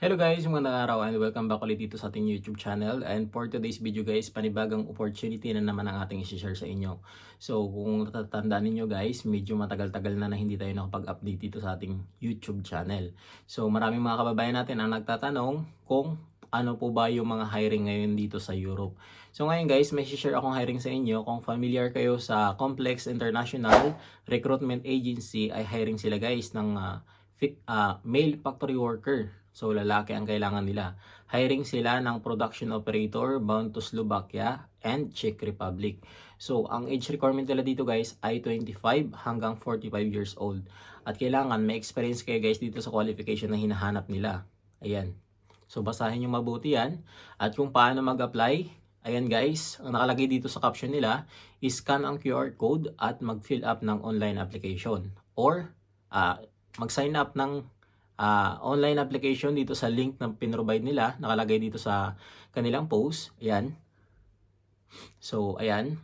Hello guys, magandang araw and welcome back ulit dito sa ating YouTube channel. And for today's video guys, panibagang opportunity na naman ang ating i-share sa inyo. So kung natatandaan ninyo guys, medyo matagal-tagal na hindi tayo nakapag-update dito sa ating YouTube channel. So maraming mga kababayan natin ang nagtatanong kung ano po ba yung mga hiring ngayon dito sa Europe. So ngayon guys, may share akong hiring sa inyo. Kung familiar kayo sa Complex International Recruitment Agency, ay hiring sila guys ng male factory worker. So lalaki ang kailangan nila. Hiring sila ng production operator bound to Slovakia and Czech Republic. So ang age requirement nila dito guys ay 25 hanggang 45 years old. At kailangan may experience kayo guys dito sa qualification na hinahanap nila. Ayan. So basahin nyo mabuti yan. At kung paano mag-apply, ayan guys, ang nakalagay dito sa caption nila, scan ang QR code at mag-fill up ng online application. Or mag-sign up ng online application dito sa link na pinrovide nila, nakalagay dito sa kanilang post. Ayan. So, ayan,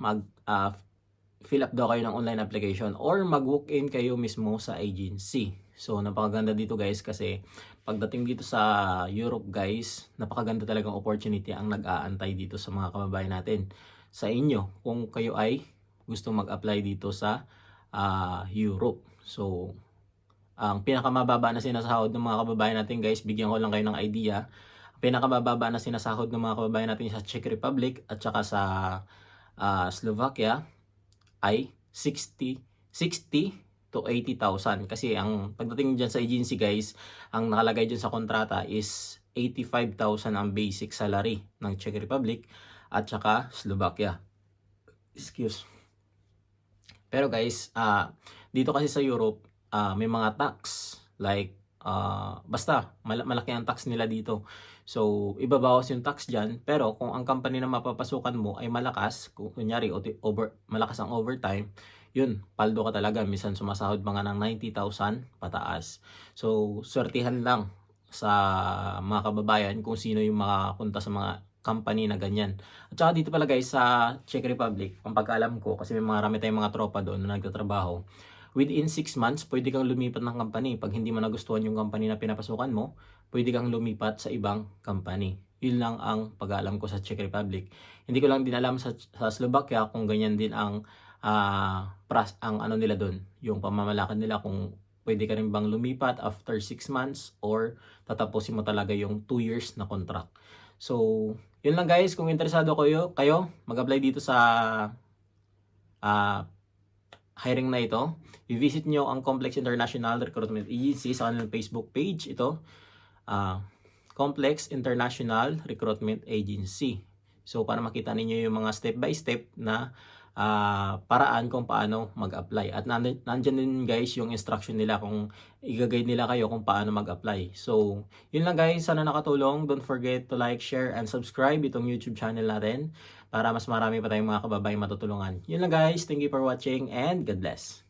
fill up daw kayo ng online application or mag-walk-in kayo mismo sa agency. So, napakaganda dito guys kasi pagdating dito sa Europe guys, napakaganda talagang opportunity ang nag-aantay dito sa mga kababayan natin. Sa inyo, kung kayo ay gusto mag-apply dito sa Europe. So, ang pinakamababa na sinasahod ng mga kababayan natin guys, bigyan ko lang kayo ng idea. Ang pinakamababa na sinasahod ng mga kababayan natin sa Czech Republic at saka sa Slovakia ay 60 to 80,000. Kasi ang pagdating dyan sa agency guys, ang nakalagay dyan sa kontrata is 85,000 ang basic salary ng Czech Republic at saka Slovakia. Pero guys, dito kasi sa Europe, may mga tax like basta malaki ang tax nila dito. So ibabawas yung tax diyan, pero kung ang company na mapapasukan mo ay malakas, kung kunyari malakas ang overtime, yun, paldo ka talaga. Minsan sumasahod mga ng 90,000 pataas. So swertihan lang sa mga kababayan kung sino yung makapunta sa mga company na ganyan. At saka dito pala guys sa Czech Republic, ang pagkaalam ko, kasi may marami tayong mga tropa doon na nagtatrabaho, within 6 months, pwede kang lumipat ng company. Pag hindi mo nagustuhan yung company na pinapasukan mo, pwede kang lumipat sa ibang company. Yun lang ang pag-aalam ko sa Czech Republic. Hindi ko lang din alam sa Slovakia kung ganyan din ang ano nila doon, yung pamamalakad nila, kung pwede ka rin bang lumipat after 6 months or tatapusin mo talaga yung 2 years na contract. So, yun lang guys. Kung interesado kayo mag-apply dito sa hiring na ito, i-visit nyo ang Complex International Recruitment Agency sa kanilang Facebook page. Ito, Complex International Recruitment Agency. So, para makita ninyo yung mga step by step na paraan kung paano mag-apply. At nandyan din guys yung instruction nila kung i-guide nila kayo kung paano mag-apply. So, yun lang guys. Sana nakatulong. Don't forget to like, share, and subscribe itong YouTube channel natin para mas marami pa tayong mga kababayan matutulungan. Yun lang guys. Thank you for watching and God bless.